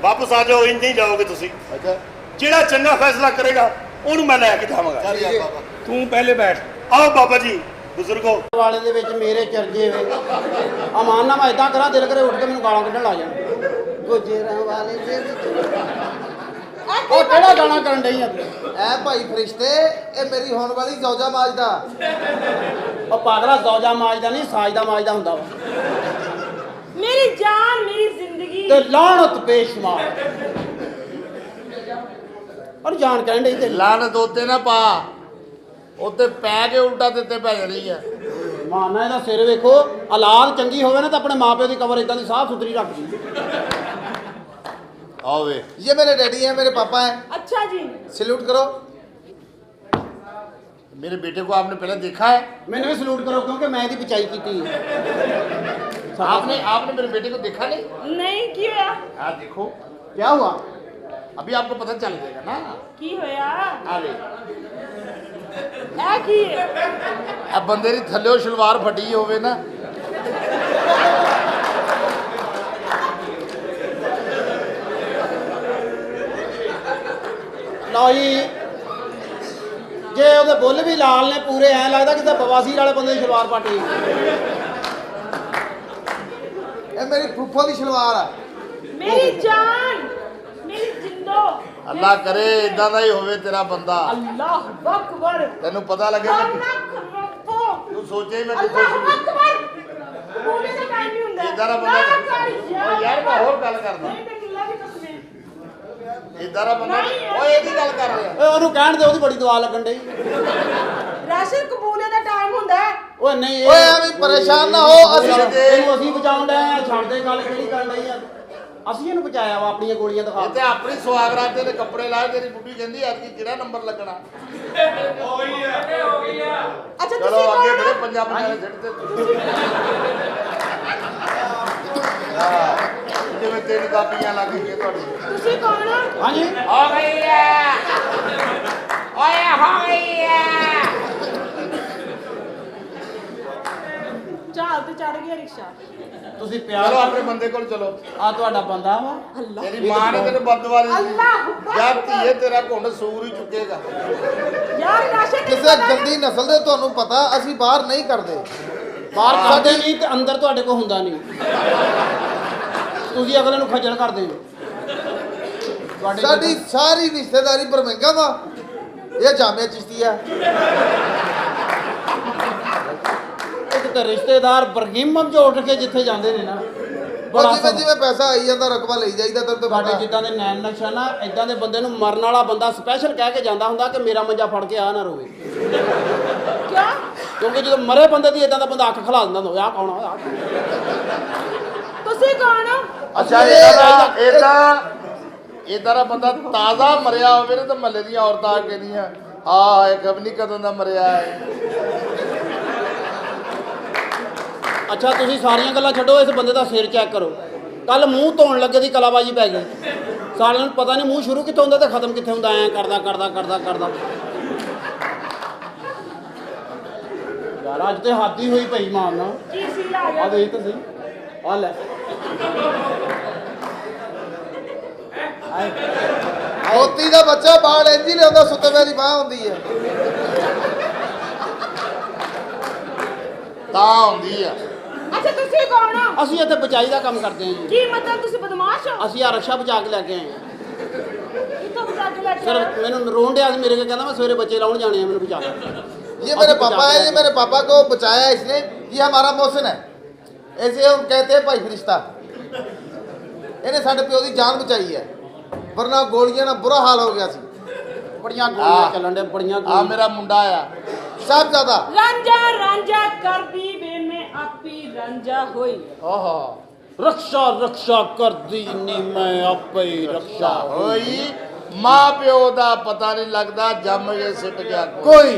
[SPEAKER 6] ਵਾਪਸ ਆ ਜਾਓ, ਇੰਜ ਨਹੀਂ ਜਾਓਗੇ ਤੁਸੀਂ।
[SPEAKER 1] ਅੱਛਾ
[SPEAKER 6] ਜਿਹੜਾ ਚੰਗਾ ਫੈਸਲਾ ਕਰੇਗਾ ਉਹਨੂੰ ਮੈਂ ਲੈ ਕੇ ਜਾਵਾਂਗਾ।
[SPEAKER 1] ਚੱਲ ਯਾਰ ਬਾਬਾ
[SPEAKER 4] ਤੂੰ ਪਹਿਲੇ ਬੈਠ
[SPEAKER 6] ਆਓ ਬਾਬਾ ਜੀ ਬਜ਼ੁਰਗੋ।
[SPEAKER 7] ਵਾਲੇ ਦੇ ਵਿੱਚ ਮੇਰੇ ਚਰਜੇ ਵੇ ਅਮਾਨਾ ਮੈਂ ਇਦਾਂ ਕਰਾਂ ਦਿਲ ਕਰੇ ਉੱਠ ਕੇ ਮੈਨੂੰ ਗਾਲਾਂ ਕੱਢਣ ਲਾ ਜਾਣ। ਗੁਜਰਾਂ ਵਾਲੇ ਦੇ ਵਿੱਚ ਉਹ ਕਿਹੜਾ ਗਾਣਾ ਕਰਨ ਡਈ ਆ ਤੂੰ?
[SPEAKER 8] ਐ ਭਾਈ ਫਰਿਸ਼ਤੇ ਇਹ ਮੇਰੀ ਹੋਣ ਵਾਲੀ ਜ਼ੌਜਾ ਮਾਜਦਾ।
[SPEAKER 7] ਉਹ ਪਾਗਲਾ ਜ਼ੌਜਾ ਮਾਜਦਾ ਨਹੀਂ, ਸਾਜਦਾ ਮਾਜਦਾ ਹੁੰਦਾ ਵਾ।
[SPEAKER 3] मेरी जान मेरी जिंदगी
[SPEAKER 7] ਤੇ ਲਾਹਨਤ ਬੇਸ਼ੁਮਾਰ ਔਰ ਜਾਨ ਕਹਿਣ ਡਈ ਤੇ
[SPEAKER 8] ਲਾਨਤ ਉੱਤੇ ਨਾ ਪਾ, ਉੱਤੇ ਪੈ ਕੇ ਉਲਟਾ ਦਿੱਤੇ ਪੈ ਜਾਣੀ ਆ।
[SPEAKER 7] ਮਾਨਾ ਇਹਦਾ ਸਿਰ ਵੇਖੋ, ਔਲਾਦ ਚੰਗੀ ਹੋਵੇ ਨਾ ਤਾਂ ਆਪਣੇ ਮਾਪਿਓ ਦੀ ਕਬਰ ਇਦਾਂ ਦੀ ਸਾਫ਼ ਸੁਥਰੀ ਰੱਖਦੀ।
[SPEAKER 8] आओ वे ये मेरे डैडी हैं, मेरे पापा हैं।
[SPEAKER 3] अच्छा जी
[SPEAKER 8] सैल्यूट करो। मेरे बेटे को आपने पहले देखा है?
[SPEAKER 7] ਮੈਨੂੰ ਵੀ ਸਲੂਟ ਕਰੋ ਕਿਉਂਕਿ ਮੈਂ ਇਹਦੀ ਪਿਚਾਈ ਕੀਤੀ ਹੈ।
[SPEAKER 8] आपने आपने मेरे बेटे को देखा नहीं?
[SPEAKER 3] नहीं की होया
[SPEAKER 8] हाँ देखो,
[SPEAKER 7] ਕੀ ਹੁਆ?
[SPEAKER 8] अभी आपको पता चल जाएगा ना।
[SPEAKER 3] की होया
[SPEAKER 8] आ वे
[SPEAKER 3] है की
[SPEAKER 8] अब बंदे दी थल्ले शलवार फटी होवे ना
[SPEAKER 7] ਲਓ ਜੀ, ਜੇ ਉਹਦੇ ਬੁੱਲ ਵੀ ਲਾਲ ਨੇ ਪੂਰੇ, ਐ ਲੱਗਦਾ ਕਿ ਤਾਂ ਬਵਾਸੀਰ ਵਾਲੇ ਬੰਦੇ ਦੀ ਸ਼ਲਵਾਰ ਪਾਟੀ।
[SPEAKER 8] ये मेरी फूफो दी शलवार है।
[SPEAKER 3] मेरी जान मेरी जिंदो
[SPEAKER 8] अल्लाह करे इदां दा ही होवे तेरा बंदा।
[SPEAKER 3] अल्लाह अकबर
[SPEAKER 8] तेनू पता लगे
[SPEAKER 3] खाना खरको
[SPEAKER 8] तू सोचे मैं
[SPEAKER 3] अल्लाह अकबर बोलने का टाइम नहीं हुंदा
[SPEAKER 8] इधर आ
[SPEAKER 3] ना
[SPEAKER 8] बंदा।
[SPEAKER 3] कर
[SPEAKER 8] ओ यार मैं और गल करदा।
[SPEAKER 3] नहीं तेरी अल्लाह की कसम
[SPEAKER 8] इधर आ बंदा। ओए एदी गल कर रहा।
[SPEAKER 7] ਓਏ ਉਹਨੂੰ ਕਹਿਣ ਦੇ, ਉਹਦੀ ਬੜੀ ਦੁਆ ਲੱਗਣ ਡਈ।
[SPEAKER 3] राशन कबूले का टाइम हुंदा है
[SPEAKER 7] ਓਏ ਨਹੀਂ
[SPEAKER 8] ओए ਐਵੇਂ ਪਰੇਸ਼ਾਨ ਨਾ ਹੋ, ਅਸੀਂ
[SPEAKER 7] ਇਹਨੂੰ ਅਸੀਂ ਬਚਾਉਣ ਡਏ ਆ, ਛੱਡ ਦੇ ਗੱਲ ਕਿਹੜੀ ਕਰਨ ਡਈ ਆ। ਅਸੀਂ ਇਹਨੂੰ ਬਚਾਇਆ ਵਾ ਆਪਣੀਆਂ ਗੋਲੀਆਂ ਦਿਖਾ
[SPEAKER 8] ਇਹ ਤੇ ਆਪਣੀ ਸੁਹਾਗਰਾਤ ਦੇ ਕੱਪੜੇ ਲਾਏ, ਤੇਰੀ ਬੁੱਢੀ ਕਹਿੰਦੀ ਐਤਕੀ ਕਿਹੜਾ ਨੰਬਰ ਲੱਗਣਾ।
[SPEAKER 3] ਅੱਛਾ
[SPEAKER 8] ਚਲੋ
[SPEAKER 3] ਤੁਸੀਂ
[SPEAKER 8] ਅੱਗੇ
[SPEAKER 3] ਕੌਣ
[SPEAKER 8] ਬੜੇ
[SPEAKER 3] ਹੋ?
[SPEAKER 8] ਪੰਜਾਬ ਦੇ ਸਿੱਟ ਤੇ ਹਾਂ, ਜਿਵੇਂ ਤੇਰੀ ਕਾਪੀਆਂ ਲੱਗ ਗਈਆਂ ਤੁਹਾਡੀ।
[SPEAKER 3] ਤੁਸੀਂ ਕੌਣ ਹੋ?
[SPEAKER 7] ਹਾਂਜੀ
[SPEAKER 5] ਹੋ ਗਈ ਹੈ ਓਏ ਹੋ ਗਈ ਹੈ।
[SPEAKER 3] ਚਾਲ ਤੇ ਚੜ ਗਿਆ ਰਿਕਸ਼ਾ।
[SPEAKER 7] ਤੁਸੀਂ
[SPEAKER 8] ਚਲੋ
[SPEAKER 7] ਪਿਆਰ
[SPEAKER 8] ਆਪਣੇ ਬੰਦੇ ਕੋਲ ਚਲੋ।
[SPEAKER 7] ਆ ਤੁਹਾਡਾ ਬੰਦਾ ਵਾ
[SPEAKER 3] ਅੱਲਾ
[SPEAKER 8] ਤੇਰੀ ਮਾਂ ਨੇ ਤੈਨੂੰ ਬਦਦੁਆ ਦਿੱਤੀ।
[SPEAKER 3] ਅੱਲਾਹ ਅੱਕਬਰ।
[SPEAKER 8] ਯਾਰ ਧੀਏ ਤੇਰਾ ਘੁੰਡ ਸੂਰ ਹੀ ਚੁੱਕੇਗਾ।
[SPEAKER 3] ਯਾਰ ਰਾਸ਼ਦ
[SPEAKER 2] ਕਿਸੇ ਗੰਦੀ ਨਸਲ ਦੇ ਤੁਹਾਨੂੰ ਪਤਾ ਅਸੀਂ ਬਾਹਰ ਨਹੀਂ ਕਰਦੇ।
[SPEAKER 7] ਬਾਹਰ ਕਰਦੇ ਨਹੀਂ ਤੇ ਅੰਦਰ ਤੁਹਾਡੇ ਕੋਲ ਹੁੰਦਾ ਨਹੀਂ। ਤੁਸੀਂ ਅਗਲੇ ਨੂੰ ਖੱਜਲ ਕਰਦੇ ਹੋ। ਤੁਹਾਡੇ
[SPEAKER 2] ਸਾਡੀ ਸਾਰੀ ਰਿਸ਼ਤੇਦਾਰੀ ਬਰਮਿੰਘਮ ਵਾ। ਇਹ ਜਾਮੇ ਚਿਸ਼ਤੀ ਆ।
[SPEAKER 7] ਇੱਕ ਤਾਂ ਰਿਸ਼ਤੇਦਾਰ ਬਰਗਿਮਮ ਚ ਉੱਠ ਕੇ ਜਿੱਥੇ ਜਾਂਦੇ ਨੇ ਨਾ
[SPEAKER 2] ਉਹ ਜਿਵੇਂ ਜਿਵੇਂ ਪੈਸਾ ਆਈ ਜਾਂਦਾ ਰਕਬਾ ਲਈ ਜਾਈਦਾ ਤੈਨੂੰ ਤਾਂ
[SPEAKER 7] ਸਾਡੇ
[SPEAKER 2] ਪਤਾ।
[SPEAKER 7] ਜਿੱਦਾਂ ਦੇ ਨੈਣ ਨਕਸ਼ਾ ਨਾ ਇਦਾਂ ਦੇ ਬੰਦੇ ਨੂੰ ਮਰਨ ਵਾਲਾ ਬੰਦਾ ਸਪੈਸ਼ਲ ਕਹਿ ਕੇ ਜਾਂਦਾ ਹੁੰਦਾ ਕਿ ਮੇਰਾ ਮੰਜਾ ਫੜ ਕੇ ਆ ਨਾ ਰੋਵੇ।
[SPEAKER 3] ਕਿਆ?
[SPEAKER 7] ਕਿਉਂਕਿ ਜਦੋਂ ਮਰੇ ਬੰਦੇ ਦੀ ਇਦਾਂ ਦਾ ਬੰਦਾ ਅੱਖ ਖਲਾ ਦਿੰਦਾ ਹੁੰਦਾ, ਆਹ ਕੌਣ ਆ?
[SPEAKER 3] ਤੁਸੀਂ ਕੌਣ ਹੋ?
[SPEAKER 8] ਅੱਛਾ ਇਦਾਂ ਦਾ ਬੰਦਾ ਤਾਜ਼ਾ ਮਰਿਆ ਹੋਵੇ ਨਾ ਤਾਂ ਮਹੱਲੇ ਦੀਆਂ ਔਰਤਾਂ ਆ ਕੇ ਦੀਆਂ ਹਾਂ ਇਹ ਕਬ ਨਹੀਂ ਕਦੋਂ ਦਾ ਮਰਿਆ ਹੈ।
[SPEAKER 7] ਅੱਛਾ ਤੁਸੀਂ ਸਾਰੀਆਂ ਗੱਲਾਂ ਛੱਡੋ, ਇਸ ਬੰਦੇ ਦਾ ਸਿਰ ਚੈੱਕ ਕਰੋ। ਕੱਲ ਮੂੰਹ ਧੋਣ ਲੱਗੇ ਦੀ ਕਲਾਬਾਜੀ ਪੈ ਗਈ। ਸਾਰਿਆਂ ਨੂੰ ਪਤਾ ਨਹੀਂ ਮੂੰਹ ਸ਼ੁਰੂ ਕਿੱਥੋਂ ਹੁੰਦਾ ਤੇ ਖਤਮ ਕਿੱਥੇ ਹੁੰਦਾ। ਐਂ ਕਰਦਾ ਯਾਰ ਅੱਜ ਤੇ ਹੱਦ ਹੀ ਹੋਈ ਪਈ ਮਾਨ ਨਾਲ।
[SPEAKER 3] ਕੀ ਸੀ ਆ
[SPEAKER 7] ਆ
[SPEAKER 3] ਗਿਆ?
[SPEAKER 7] ਦੇਖ ਤਾਂ ਸਹੀ, ਆ ਲੈ
[SPEAKER 2] ਮੋਤੀ ਦਾ ਬੱਚਾ ਬਾਲ ਇੰਜ ਹੀ ਲਿਆਉਂਦਾ, ਸੁੱਤੇ ਪਿਆ ਦੀ ਬਾਹ ਹੁੰਦੀ ਹੈ।
[SPEAKER 8] ਤਾਂ ਹੁੰਦੀ ਆ।
[SPEAKER 3] ਅੱਛਾ ਤੁਸੀਂ ਕੌਣ ਹੋ?
[SPEAKER 7] ਅਸੀਂ ਇੱਥੇ ਬਚਾਈ ਦਾ ਕੰਮ ਕਰਦੇ ਹਾਂ ਜੀ।
[SPEAKER 3] ਕੀ ਮਤਲਬ ਤੁਸੀਂ ਬਦਮਾਸ਼ ਹੋ?
[SPEAKER 7] ਅਸੀਂ ਆ ਰਕਸ਼ਾ ਬਚਾ ਕੇ ਲੈ ਕੇ ਆਏ ਹਾਂ।
[SPEAKER 3] ਕਿੱਥੋਂ ਬਚਾ ਕੇ ਲੈ ਕੇ
[SPEAKER 7] ਸਰ
[SPEAKER 3] ਆਏ?
[SPEAKER 7] ਮੈਨੂੰ ਰੋਣ ਡਿਆ ਸੀ ਮੇਰੇ ਕੋਲ, ਕਹਿੰਦਾ ਮੈਂ ਸਵੇਰੇ ਬੱਚੇ ਲਾਉਣ जाने हैं, ਮੈਨੂੰ ਬਚਾ के।
[SPEAKER 2] ये मेरे पापा है, ये मेरे पापा को बचाया इसने। ये हमारा मोहसिन है, ऐसे हम कहते हैं भाई फरिश्ता। ਇਹਨੇ ਸਾਡੇ ਪਿਓ ਦੀ ਜਾਨ ਬਚਾਈ ਹੈ, ਵਰਨਾ ਗੋਲੀਆਂ ਨਾਲ ਬੁਰਾ ਹਾਲ ਹੋ ਗਿਆ ਸੀ।
[SPEAKER 7] ਬੜੀਆਂ ਗੋਲੀਆਂ ਚੱਲਣ ਦੇ, ਬੜੀਆਂ
[SPEAKER 8] ਆ
[SPEAKER 7] ਗੋਲੀਆਂ।
[SPEAKER 8] ਮੇਰਾ ਮੁੰਡਾ ਆ
[SPEAKER 2] ਸਾਹਿਬਜ਼ਾਦਾ
[SPEAKER 3] ਰਾਂਝਾ ਰਾਂਝਾ ਕਰਦੀ ਵੇ ਮੈਂ ਆਪੀ ਰਾਂਝਾ ਹੋਈ।
[SPEAKER 8] ਓਹੋ
[SPEAKER 7] ਰਕਸ਼ਾ ਰਕਸ਼ਾ ਕਰਦੀ ਨੀ ਮੈਂ ਆਪੇ ਹੀ ਰਕਸ਼ਾ
[SPEAKER 8] ਹੋਈ। ਮਾਂ ਪਿਓ ਦਾ ਪਤਾ ਨਹੀਂ ਲੱਗਦਾ, ਜੰਮ ਕੇ ਸਿੱਟ ਗਿਆ
[SPEAKER 7] ਕੋਈ।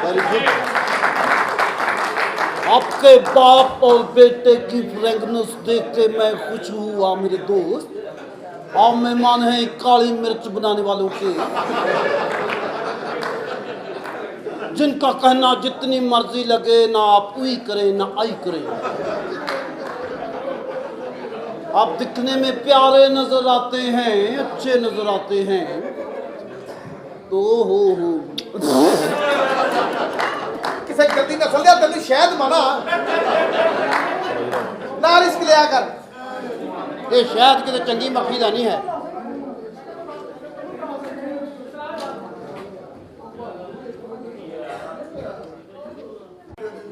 [SPEAKER 7] Very good. आपके बाप और बेटे की फ्रेंकनेस देख के मैं खुश हुआ मेरे दोस्त। आप मेहमान हैं काली मिर्च बनाने वालों के, जिनका कहना जितनी मर्जी लगे ना आप उई करें ना आई करें। आप दिखने में प्यारे नजर आते हैं, अच्छे नजर आते हैं, तो हो
[SPEAKER 2] ਕਿਸੇ ਗੰਦੀ ਨਸਲ ਦਾ ਤੈਨੂੰ ਸ਼ਹਿਦ ਮਨਾ ਨਾ ਰਿਸਕ ਲਿਆ ਕਰ।
[SPEAKER 7] ये शायद किसी चंगी मक्खी का नहीं है।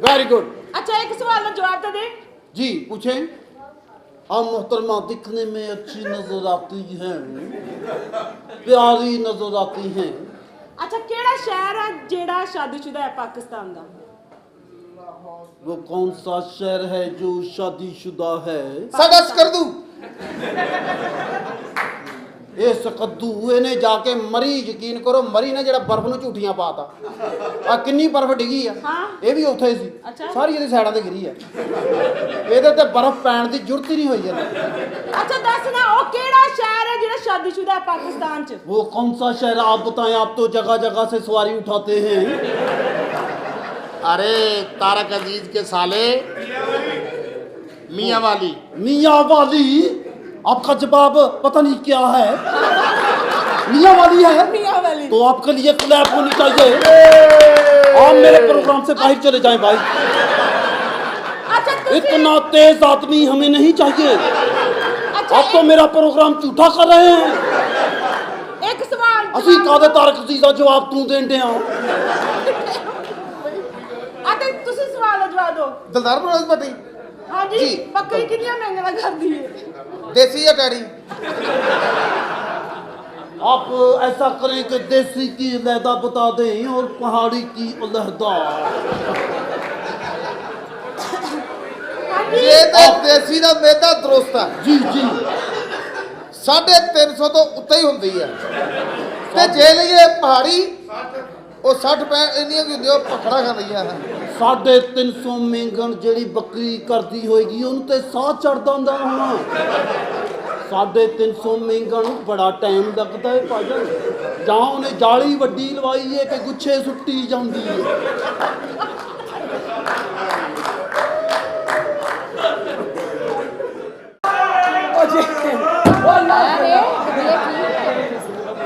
[SPEAKER 7] Very good.
[SPEAKER 3] अच्छा एक सवाल का जवाब तो दे।
[SPEAKER 7] जी पूछें। आप मोहतरमा दिखने में अच्छी नजर आती हैं, प्यारी नजर आती हैं।
[SPEAKER 3] अच्छा केड़ा शहर है जेड़ा शादीशुदा है पाकिस्तान दा?
[SPEAKER 7] वो कौन सा शहर है जो शादीशुदा है?
[SPEAKER 2] ਸਾਡਾ ਸਕਰਦੂ
[SPEAKER 7] ਇਹ ਸਕੱਦੂ ਇਹਨੇ ਜਾ ਕੇ ਮਰੀ, ਯਕੀਨ ਕਰੋ ਮਰੀ ਨੇ ਜਿਹੜਾ ਬਰਫ਼ ਨੂੰ ਝੂਠੀਆਂ ਪਾਤਾ। ਆ ਕਿੰਨੀ ਬਰਫ਼ ਡਿੱਗੀ ਆ,
[SPEAKER 3] ਹਾਂ।
[SPEAKER 7] ਇਹ ਵੀ ਉੱਥੇ ਸੀ।
[SPEAKER 3] ਅੱਛਾ।
[SPEAKER 7] ਸਾਰੀ ਇਹਦੀ ਸਾਈਡਾਂ ਤੇ ਗਿਰੀ ਆ। ਇਹਦੇ ਤੇ ਬਰਫ਼ ਪੈਣ ਦੀ ਜ਼ਰੂਰਤ ਹੀ ਨਹੀਂ ਹੋਈ ਇਹਨੂੰ।
[SPEAKER 3] अच्छा दस ना वो केड़ा शहर है जेड़ा शादीशुदा है पाकिस्तान च?
[SPEAKER 7] वो कौन सा शहर आप बताएं, आप तो जगह जगह से सवारी उठाते हैं।
[SPEAKER 8] अरे तारक अजीज के साले मियाँ वाली।
[SPEAKER 7] मियाँ वाली? आपका जवाब पता नहीं क्या है। मियाँ वाली है
[SPEAKER 3] मियाँ वाली।
[SPEAKER 7] तो आपके लिए क्लैप होनी चाहिए। आप मेरे प्रोग्राम से बाहर चले जाएं भाई।
[SPEAKER 3] अच्छा तुसी
[SPEAKER 7] इतना तेज आदमी हमें नहीं चाहिए।
[SPEAKER 3] अच्छा
[SPEAKER 7] आप तो मेरा प्रोग्राम झूठा कर रहे हैं।
[SPEAKER 3] एक सवाल
[SPEAKER 7] ਅਸੀਂ ਕਾਹਦੇ ਤਾਰਕ ਅਜ਼ੀਜ਼ ਦਾ ਜਵਾਬ ਤੂੰ ਦੇਂਦੇ ਆ।
[SPEAKER 3] अच्छा तुसी सवाल का जवाब दो।
[SPEAKER 2] ਦਲਦਾਰ ਬਰੋਜ਼ ਪੱਟੀ
[SPEAKER 3] हाँ जी
[SPEAKER 2] जी।
[SPEAKER 3] बकरी कितनी महंगा कर दी है?
[SPEAKER 2] ਦੇਸੀ ਜਾਂ ਟੈਡੀ?
[SPEAKER 7] आप ऐसा करें कि देसी की अलहदा बता दें और पहाड़ी की अलहदा।
[SPEAKER 2] ਜੇ ਤੇ ਦੇਸੀ ਦਾ ਮੇਦਾ ਦਰੁਸਤ ਆ ਜੀ 350 ਤੋਂ ਉੱਤੇ ਹੀ ਹੁੰਦੀ ਆ ਤੇ ਜੇ ਲਈਏ ਪਹਾੜੀ ਉਹ 60 65 ਇੰਨੀਆਂ ਕੀ ਹੁੰਦੀਆਂ ਉਹ ਪਖੜਾ ਖਾਂਦੀਆਂ ਹਨ
[SPEAKER 7] 350 ਮਹਿੰਗਣ ਜਿਹੜੀ ਬੱਕਰੀ ਕਰਦੀ ਹੋਏਗੀ ਉਹਨੂੰ ਤੇ ਸਾਹ ਚੜਦਾ ਹੁੰਦਾ ਹੋਣਾ 350 ਮਹਿੰਗਣ ਨੂੰ ਬੜਾ ਟਾਈਮ ਲੱਗਦਾ ਹੈ ਭਾਜਨ ਜਾਂ ਉਹਨੇ ਜਾਲੀ ਵੱਡੀ ਲਵਾਈ ਹੈ ਕਿ ਗੁੱਛੇ ਸੁੱਟੀ ਜਾਂਦੀ ਹੈ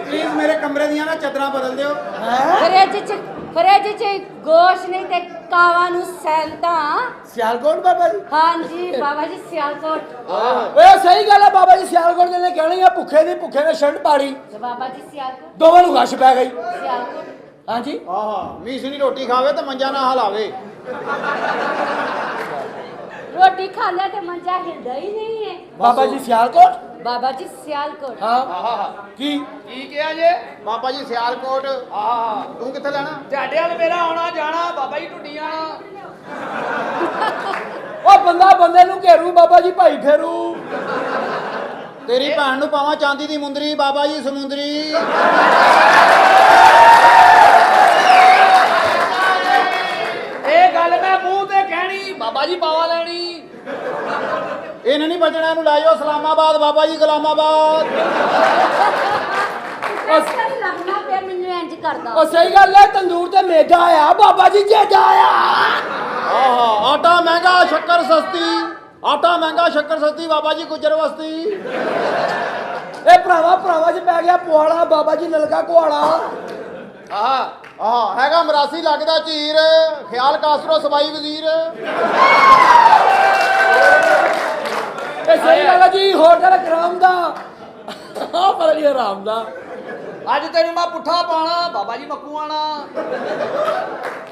[SPEAKER 5] ਪਲੀਜ਼ ਮੇਰੇ ਕਮਰੇ ਦੀਆਂ ਨਾ ਚਾਦਰਾਂ ਬਦਲ ਦਿਓ
[SPEAKER 3] ਫਰਿੱਜ 'ਚ ਗੋਸ਼ ਨਹੀਂ ਤੇ ਕਾਵਾ ਨੂੰ ਸੈਲਦਾ
[SPEAKER 5] ਸਿਆਲਕੋਟ ਬਾਬਾ ਜੀ
[SPEAKER 3] ਹਾਂਜੀ ਬਾਬਾ ਜੀ ਸਿਆਲਕੋਟ
[SPEAKER 5] ਓਏ ਸਹੀ ਗੱਲ ਹੈ ਬਾਬਾ ਜੀ ਸਿਆਲਕੋਟ ਦੇ ਨੇ ਕਹਿਣੀ ਆ ਭੁੱਖੇ ਦੀ ਭੁੱਖੇ ਨੇ ਸ਼ਰਟ ਪਾੜੀ
[SPEAKER 3] ਤੇ ਬਾਬਾ ਜੀ ਸਿਆਲਕੋਟ
[SPEAKER 5] ਦੋਵਾਂ ਨੂੰ ਗਸ਼ ਪੈ ਗਈ
[SPEAKER 3] ਸਿਆਲਕੋਟ
[SPEAKER 5] ਹਾਂਜੀ
[SPEAKER 7] ਆਹਾ ਮੀਸਣੀ ਰੋਟੀ ਖਾਵੇ ਤੇ ਮੰਜਾ ਨਾ ਹਲਾਵੇ
[SPEAKER 3] ਰੋਟੀ ਖਾ ਲਿਆ ਤੇ ਮੰਜਾ ਹਿਲਦਾ ਹੀ ਨਹੀਂ ਹੈ
[SPEAKER 5] ਬਾਬਾ ਜੀ ਸਿਆਲਕੋਟ
[SPEAKER 3] ਬਾਬਾ ਜੀ ਸਿਆਲਕੋਟ
[SPEAKER 5] ਹਾਂ ਕੀ
[SPEAKER 7] ਕਿਹਾ ਜੇ ਬਾਬਾ ਜੀ ਸਿਆਲਕੋਟ ਆਹਾ ਤੂੰ ਕਿੱਥੇ ਲੈਣਾ
[SPEAKER 5] ਤੁਹਾਡੇ ਵਾਲ ਮੇਰਾ ਆਉਣਾ ਜਾਣਾ ਬਾਬਾ ਜੀ ਟੁੱਡੀਆਂ ਉਹ ਬੰਦਾ ਬੰਦੇ ਨੂੰ ਘੇਰੂ ਬਾਬਾ ਜੀ ਭਾਈ ਫੇਰੂ
[SPEAKER 7] ਤੇਰੀ ਭੈਣ ਨੂੰ ਪਾਵਾਂ ਚਾਂਦੀ ਦੀ ਮੁੰਦਰੀ ਬਾਬਾ ਜੀ ਸਮੁੰਦਰੀ
[SPEAKER 5] ਇਹ ਗੱਲ ਮੈਂ ਮੂੰਹ ਤੇ ਕਹਿਣੀ ਬਾਬਾ ਜੀ ਪਾਵਾ ਲੈਣੀ
[SPEAKER 7] ਇਹਨੇ ਨਹੀਂ ਬਚਣਾ ਇਹਨੂੰ ਲੈ ਜਾਓ ਇਸਲਾਮਾਬਾਦ ਬਾਬਾ ਜੀ ਗੁਲਾਮਾਬਾਦ
[SPEAKER 3] ਸਹੀ ਲੱਗਣਾ ਫਿਰ ਮੈਨੂੰ ਇੰਜ ਕਰਦਾ
[SPEAKER 5] ਉਹ ਸਹੀ ਗੱਲ ਹੈ ਤੰਦੂਰ ਤੇ ਮੇਜਾ ਆਇਆ ਬਾਬਾ ਜੀ ਜੇਜਾ ਆਇਆ
[SPEAKER 7] ਆਹਾ ਆਟਾ ਮਹਿੰਗਾ ਸ਼ੱਕਰ ਸਸਤੀ ਬਾਬਾ ਜੀ ਗੁਜਰ ਵਸਤੀ
[SPEAKER 5] ਇਹ ਭਰਾਵਾ ਚ ਪੈ ਗਿਆ ਪੁਆੜਾ ਬਾਬਾ ਜੀ ਨਲਕਾ ਕੁਆੜਾ
[SPEAKER 7] ਆਹਾ ਹੈਗਾ ਮਰਾਸੀ ਲੱਗਦਾ ਝੀਰ ਖਿਆਲ ਕਾਸਰੋ ਸਬਾਈ ਵਜ਼ੀਰ
[SPEAKER 5] ਇਹ ਸਹੀ ਗੱਲ ਹੈ ਜੀ ਹੋਟਲ ਕਰਾਮ ਦਾ ਆ ਪਰ ਜੀ ਆਰਾਮ ਦਾ ਅੱਜ ਤੈਨੂੰ ਮੈਂ ਪੁੱਠਾ ਪਾਣਾ ਬਾਬਾ ਜੀ ਮੱਕੂ ਆਣਾ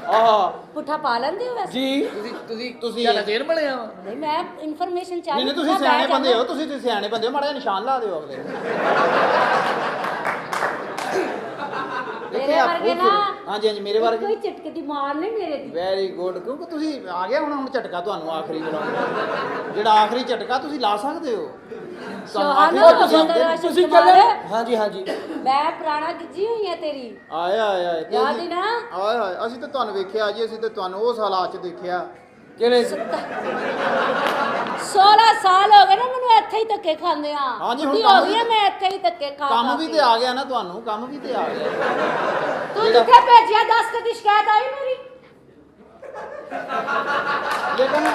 [SPEAKER 5] ਆਹਾ
[SPEAKER 3] ਪੁੱਠਾ ਪਾ ਲੈਂਦੇ ਹੋ ਵੈਸੇ
[SPEAKER 5] ਜੀ ਤੁਸੀਂ ਜਿਆਦਾ ਦੇਰ ਬਣਿਆ ਵਾ
[SPEAKER 3] ਨਹੀਂ ਮੈਂ ਇਨਫੋਰਮੇਸ਼ਨ ਚਾਹ
[SPEAKER 7] ਨਹੀਂ ਤੁਸੀਂ ਸਿਆਣੇ ਬੰਦੇ ਹੋ ਤੁਸੀਂ ਸਿਆਣੇ ਬੰਦੇ ਹੋ ਮਾੜਾ ਜਿਹਾ ਨਿਸ਼ਾਨ ਲਾ ਦਿਓ ਅਗਲੇ
[SPEAKER 3] ਮੇਰੇ ਵਰਗੇ ਨਾ
[SPEAKER 7] ਹਾਂਜੀ ਮੇਰੇ ਵਰਗੇ
[SPEAKER 3] ਕੋਈ ਝਟਕੇ ਦੀ ਮਾਰ ਨਹੀਂ ਮੇਰੇ ਦੀ
[SPEAKER 7] ਵੈਰੀ ਗੁੱਡ ਕਿਉਂਕਿ ਤੁਸੀਂ ਆ ਗਿਆ ਹੁਣ ਝਟਕਾ ਤੁਹਾਨੂੰ ਆਖਰੀ ਲਾਉਣਾ ਜਿਹੜਾ ਆਖਰੀ ਝਟਕਾ ਤੁਸੀਂ ਲਾ ਸਕਦੇ ਹੋ
[SPEAKER 5] ਤੁਸੀਂ ਚੱਲੇ ਹਾਂਜੀ
[SPEAKER 3] ਮੈਂ ਪੁਰਾਣਾ ਗਿੱਜੀ ਹੋਈ ਆ ਤੇਰੀ
[SPEAKER 7] ਆਇਆ
[SPEAKER 3] ਯਾਦ ਹੀ ਨਾ
[SPEAKER 7] ਆਏ ਅਸੀਂ ਤਾਂ ਤੁਹਾਨੂੰ ਵੇਖਿਆ ਜੀ ਅਸੀਂ ਤਾਂ ਤੁਹਾਨੂੰ ਉਸ ਹਾਲਾਤ 'ਚ ਦੇਖਿਆ
[SPEAKER 5] ਕਿਹੜੇ
[SPEAKER 3] 16 ਸਾਲ ਹੋ ਗਏ ਨਾ ਮੈਨੂੰ ਇੱਥੇ ਹੀ ਧੱਕੇ ਖਾਂਦੇ ਆ
[SPEAKER 7] ਹਾਂਜੀ, ਹੁਣ
[SPEAKER 3] ਹੋ ਗਈ ਆ ਮੈਂ ਇੱਥੇ ਹੀ ਧੱਕੇ ਖਾ
[SPEAKER 7] ਕੰਮ
[SPEAKER 3] ਖਾ
[SPEAKER 7] ਵੀ
[SPEAKER 3] ਕੇ।
[SPEAKER 7] ਤੇ ਆ ਗਿਆ ਨਾ ਤੁਹਾਨੂੰ ਕੰਮ ਵੀ ਤੇ ਆ ਗਿਆ
[SPEAKER 3] ਤੂੰ ਕਿੱਥੇ ਭੇਜਿਆ 10 ਕਦੀ ਸ਼ਿਕਾਇਤ ਆਈ ਮੇਰੀ
[SPEAKER 7] ਲੇਕਿਨ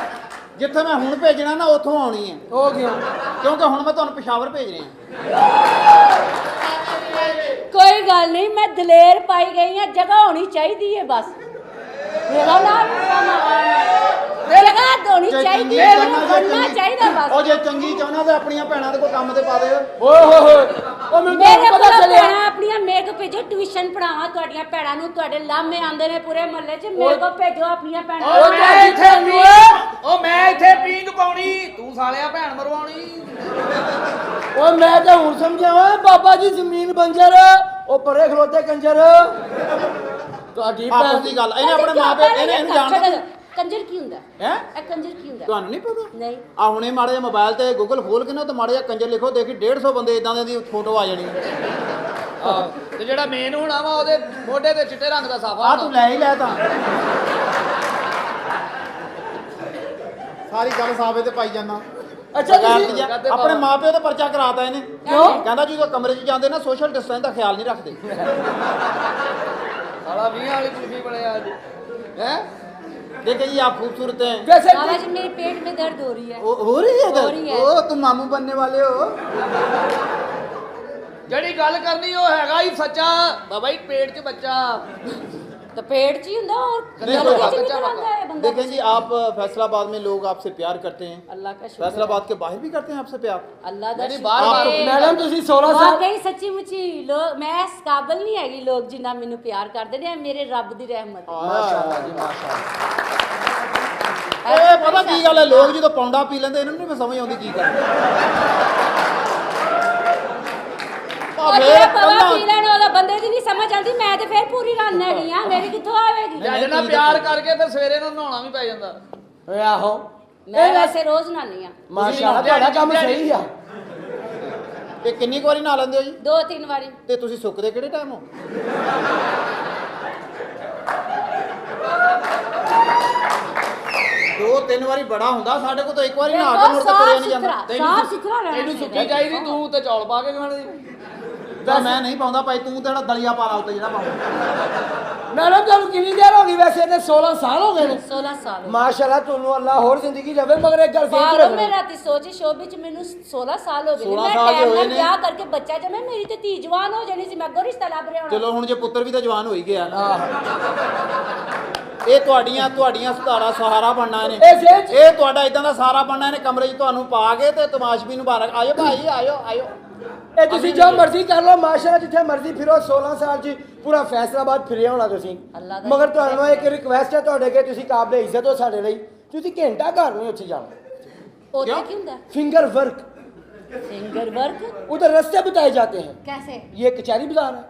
[SPEAKER 7] ਜਿੱਥੇ ਮੈਂ ਹੁਣ ਭੇਜਣਾ ਨਾ ਉੱਥੋਂ ਆਉਣੀ ਹੈ
[SPEAKER 5] ਹੋ ਗਿਆ
[SPEAKER 7] ਕਿਉਂਕਿ ਹੁਣ ਮੈਂ ਤੁਹਾਨੂੰ ਪਿਸ਼ਾਵਰ ਭੇਜ ਰਿਹਾ
[SPEAKER 3] ਕੋਈ ਗੱਲ ਨਹੀਂ ਮੈਂ ਦਲੇਰ ਪਾਈ ਗਈ ਆ ਜਗ੍ਹਾ ਹੋਣੀ ਚਾਹੀਦੀ ਹੈ ਬਸ ਮੇਰਾ ਨਾਮ ਜਗ੍ਹਾ ਹੋਣੀ ਚਾਹੀਦੀ ਹੈ ਬਣਨਾ ਚਾਹੀਦਾ ਬਸ
[SPEAKER 7] ਉਹ ਜੇ ਚੰਗੀ ਚਾਹਨਾ ਤੇ ਆਪਣੀਆਂ ਭੈਣਾਂ ਦੇ ਕੋਈ ਕੰਮ ਤੇ ਪਾ ਦੇ
[SPEAKER 5] ਓਏ ਹੋਏ ਉਹ ਮੈਨੂੰ
[SPEAKER 3] ਮੇਰੇ
[SPEAKER 5] ਪਤਾ
[SPEAKER 3] ਕੋਲ
[SPEAKER 5] ਚੱਲਿਆ
[SPEAKER 3] ਭੈਣਾਂ ਆਪਣੀਆਂ ਮੇਕ ਭੇਜੋ ਟਿਊਸ਼ਨ ਪੜਾਵਾਂ ਤੁਹਾਡੀਆਂ ਭੈਣਾਂ ਨੂੰ ਤੁਹਾਡੇ ਲਾਮੇ ਆਉਂਦੇ ਨੇ ਪੂਰੇ ਮਹੱਲੇ 'ਚ ਮੇਰੇ ਕੋਲ ਭੇਜੋ ਆਪਣੀਆਂ ਭੈਣਾਂ
[SPEAKER 5] ਉਹ ਮੈਂ ਇੱਥੇ ਪੀਂਗ ਪਾਉਣੀ ਤੂੰ ਸਾਲਿਆ ਭੈਣ ਮਰਵਾਉਣੀ ਓਏ ਮੈਂ ਤਾਂ ਹੁਣ ਸਮਝਿਆ ਓਏ ਬਾਬਾ ਜੀ ਜ਼ਮੀਨ ਬੰਜਰ ਉਹ ਪਰੇ ਖਲੋਤੇ ਕੰਜਰ ਤੁਹਾਡੀ
[SPEAKER 7] ਆਪਸ ਦੀ ਗੱਲ ਇਹਨੇ ਆਪਣੇ ਮਾਪੇ ਇਹਨੂੰ ਜਾਣਦਾ
[SPEAKER 3] ਕੰਜਰ ਕੀ ਹੁੰਦਾ
[SPEAKER 7] ਹੈ
[SPEAKER 3] ਇਹ ਕੰਜਰ ਕੀ ਹੁੰਦਾ
[SPEAKER 7] ਤੁਹਾਨੂੰ ਨਹੀਂ ਪਤਾ
[SPEAKER 3] ਨਹੀਂ
[SPEAKER 7] ਆ ਹੁਣੇ ਮਾੜੇ ਜਿਹਾ ਮੋਬਾਈਲ ਤੇ ਗੂਗਲ ਖੋਲ ਕੇ ਨਾ ਤੇ ਮਾੜੇ ਜਿਹਾ ਕੰਜਰ ਲਿਖੋ ਦੇਖੀ 150 ਬੰਦੇ ਇਦਾਂ ਦੀ ਫੋਟੋ ਆ ਜਾਣੀ
[SPEAKER 5] ਤੇ ਜਿਹੜਾ ਮੇਨ ਹੋਣਾ ਵਾ ਉਹਦੇ ਮੋਢੇ ਤੇ ਚਿੱਟੇ ਰੰਗ ਦਾ ਸਾਫਾ
[SPEAKER 7] ਆ ਤੂੰ ਲੈ ਹੀ ਲੈ ਤਾਂ ਸਾਰੀ ਗੱਲ ਸਾਫੇ ਤੇ ਪਾਈ ਜਾਂਦਾ
[SPEAKER 5] ਅੱਛਾ
[SPEAKER 7] ਤੁਸੀਂ ਆਪਣੇ ਮਾਪਿਓ ਤੇ ਪਰਚਾ ਕਰਾਤਾ ਇਹਨੇ ਕਿਉਂ ਕਹਿੰਦਾ ਜਦੋਂ ਕਮਰੇ 'ਚ ਜਾਂਦੇ ਨਾ ਸੋਸ਼ਲ ਡਿਸਟੈਂਸ ਦਾ ਖਿਆਲ ਨਹੀਂ ਰੱਖਦੇ
[SPEAKER 5] ਸਾਲਾ 20 ਵਾਲੀ ਕੁਲਫੀ ਬਣਿਆ ਅੱਜ
[SPEAKER 7] हैं देखे जी आप खूबसूरत हैं
[SPEAKER 5] वैसे
[SPEAKER 3] बाबा जी मेरे पेट में दर्द हो रही है
[SPEAKER 7] हो रही है
[SPEAKER 3] हो रही है।
[SPEAKER 7] ओ तुम मामू बनने वाले हो
[SPEAKER 5] ਜਿਹੜੀ ਗੱਲ ਕਰਨੀ ਉਹ ਹੈਗਾ ਹੀ ਸੱਚਾ ਬਾਬਾ ਜੀ ਪੇਟ 'ਚ ਬੱਚਾ
[SPEAKER 3] तो पेट जी हुंदा और
[SPEAKER 7] नहीं,
[SPEAKER 3] गले
[SPEAKER 7] कोई
[SPEAKER 3] च
[SPEAKER 5] बच्चा
[SPEAKER 3] निकल आता है बंदा
[SPEAKER 7] देखें जी आप फैसलाबाद में लोग आपसे प्यार करते हैं
[SPEAKER 3] अल्लाह का शुक्र
[SPEAKER 7] फैसलाबाद के बाहर भी करते हैं आपसे प्यार
[SPEAKER 3] अल्लाह दा
[SPEAKER 5] नहीं,
[SPEAKER 3] शुक्र
[SPEAKER 5] बार-बार
[SPEAKER 3] है।
[SPEAKER 5] मैडम ਤੁਸੀਂ 16 ਸਾਲ
[SPEAKER 3] वाकई सच्ची मुची लोग मैं इस काबिल नहीं हैगी लोग जिन्ना मैनू प्यार करदे ने मेरे रब दी रहमत
[SPEAKER 7] माशाअल्लाह जी माशाअल्लाह ए पता की गल है लोग जो पौंडा पी लेंदे इन्हां नूं नहीं समझ आउंदी की कर
[SPEAKER 3] और ये बाबा पी लेने वाला बंदे दी नहीं समझ आती मैं तो फिर पूरी रन हैगी हां मेरी कित्थों आवेगी
[SPEAKER 5] ਜੱਜ ਨਾਲ ਪਿਆਰ ਕਰਕੇ ਫਿਰ ਸਵੇਰੇ ਨੂੰ ਨਹਾਉਣਾ ਵੀ ਪੈ ਜਾਂਦਾ ਓਏ ਆਹੋ
[SPEAKER 3] ਮੈਂ ਵੈਸੇ ਰੋਜ਼ ਨਹਾਉਂਦੀ ਆ।
[SPEAKER 5] ਮਾਸ਼ਾਅੱਲਾ ਤੁਹਾਡਾ ਕੰਮ ਸਹੀ ਆ।
[SPEAKER 7] ਤੇ ਕਿੰਨੀ ਕੁ ਵਾਰੀ ਨਹਾ ਲੈਂਦੇ ਹੋ ਜੀ?
[SPEAKER 3] 2-3 ਵਾਰੀ।
[SPEAKER 7] ਤੇ ਤੁਸੀਂ ਸੁੱਕਦੇ ਕਿਹੜੇ ਟਾਈਮ ਹੋ? ਦੋ ਤਿੰਨ ਵਾਰੀ ਬੜਾ ਹੁੰਦਾ, ਸਾਡੇ ਕੋਲ ਤਾਂ ਇੱਕ ਵਾਰੀ ਨਹਾ ਕੇ ਮੁੜ ਕੇ ਤੁਰਿਆ ਨਹੀਂ ਜਾਂਦਾ।
[SPEAKER 3] ਸਾਫ ਸੁਥਰਾ ਰਹਿਣਾ
[SPEAKER 5] ਤੈਨੂੰ ਸੁੱਕੀ ਚਾਹੀਦੀ, ਤੂੰ ਤੇ ਚੌਲ ਪਾ ਕੇ ਖਾਣੇ।
[SPEAKER 7] ਤਾਂ ਮੈਂ ਨਹੀਂ ਪਾਉਂਦਾ ਭਾਈ, ਤੂੰ ਤੇ ਜਿਹੜਾ ਦਲੀਆ ਪਾ ਲਾ ਉੱਤੇ ਜਿਹੜਾ ਪਾਉਂਦਾ।
[SPEAKER 5] ਮੈਡਮ ਤੁਹਾਨੂੰ ਕਿੰਨੀ ਦੇਰ ਹੋ ਗਈ? ਵੈਸੇ ਤੇ 16 ਸਾਲ ਹੋ ਗਏ ਨੇ।
[SPEAKER 3] 16 ਸਾਲ।
[SPEAKER 5] ਮਾਸ਼ਾਅੱਲਾ ਤੁਹਾਨੂੰ ਅੱਲਾ ਹੋਰ ਜ਼ਿੰਦਗੀ ਦੇਵੇ, ਮਗਰ ਇੱਕ ਗੱਲ ਫੇਰ
[SPEAKER 3] ਪਾਗਲ ਮੈਂ ਰਾਤੀ ਸੋਚੀ ਸ਼ੋਭੀ ਚ ਮੈਨੂੰ 16 ਸਾਲ ਹੋ ਗਏ
[SPEAKER 7] 16
[SPEAKER 3] ਮੈਂ
[SPEAKER 7] ਸਾਲ
[SPEAKER 3] ਟਾਈਮ
[SPEAKER 7] ਹੋਏ
[SPEAKER 3] ਨਾਲ
[SPEAKER 7] ਨੇ।
[SPEAKER 3] ਵਿਆਹ ਕਰਕੇ ਬੱਚਾ ਜਮੇ, ਮੇਰੀ ਤੇ ਧੀ ਜਵਾਨ ਹੋ ਜਾਣੀ ਸੀ, ਮੈਂ ਅੱਗੋਂ ਰਿਸ਼ਤਾ ਲੱਭ ਰਿਹਾ
[SPEAKER 7] ਚਲੋ ਹੁਣ ਜੇ ਪੁੱਤਰ ਵੀ ਤਾਂ ਜਵਾਨ ਹੋ ਹੀ ਗਿਆ ਨਾ। ਇਹ ਤੁਹਾਡੀਆਂ ਸਹਾਰਾ ਸਹਾਰਾ ਬਣਨਾ ਇਹਨੇ। ਇਹ ਤੁਹਾਡਾ ਇਦਾਂ ਦਾ ਸਹਾਰਾ ਬਣਨਾ ਇਹਨੇ, ਕਮਰੇ 'ਚ ਤੁਹਾਨੂੰ ਪਾ ਕੇ ਤੇ ਤਮਾਸ਼ਬੀ ਨੂੰ ਬਾਹਰ ਆਇਓ ਭਾਈ, ਆਇਓ ਆਇਓ।
[SPEAKER 5] ਇਹ ਤੁਸੀਂ ਜੋ ਮਰਜ਼ੀ ਕਰ ਲਓ ਮਾਸ਼ਾਅੱਲਾ, ਜਿੱਥੇ ਮਰਜ਼ੀ ਫਿਰੋ। 16 ਸਾਲ 'ਚ ਪੂਰਾ ਫੈਸਲਾਬਾਦ ਫਿਰਿਆ ਹੋਣਾ ਤੁਸੀਂ।
[SPEAKER 3] ਅੱਲਾ ਦਾ
[SPEAKER 5] ਮਗਰ ਤੁਹਾਨੂੰ ਇੱਕ ਰਿਕਵੈਸਟ ਹੈ ਤੁਹਾਡੇ ਅੱਗੇ, ਤੁਸੀਂ ਕਾਬਲੇ ਇੱਜ਼ਤ ਹੋ ਸਾਡੇ ਲਈ, ਤੁਸੀਂ ਘੰਟਾ ਘਰ ਨਹੀਂ ਉੱਥੇ ਜਾਣਾ।
[SPEAKER 3] ਉੱਥੇ ਕੀ ਹੁੰਦਾ?
[SPEAKER 5] फिंगर वर्क,
[SPEAKER 3] फिंगर वर्क
[SPEAKER 5] उधर रास्ते बताए जाते हैं।
[SPEAKER 3] कैसे?
[SPEAKER 5] ये कचहरी बाजार है।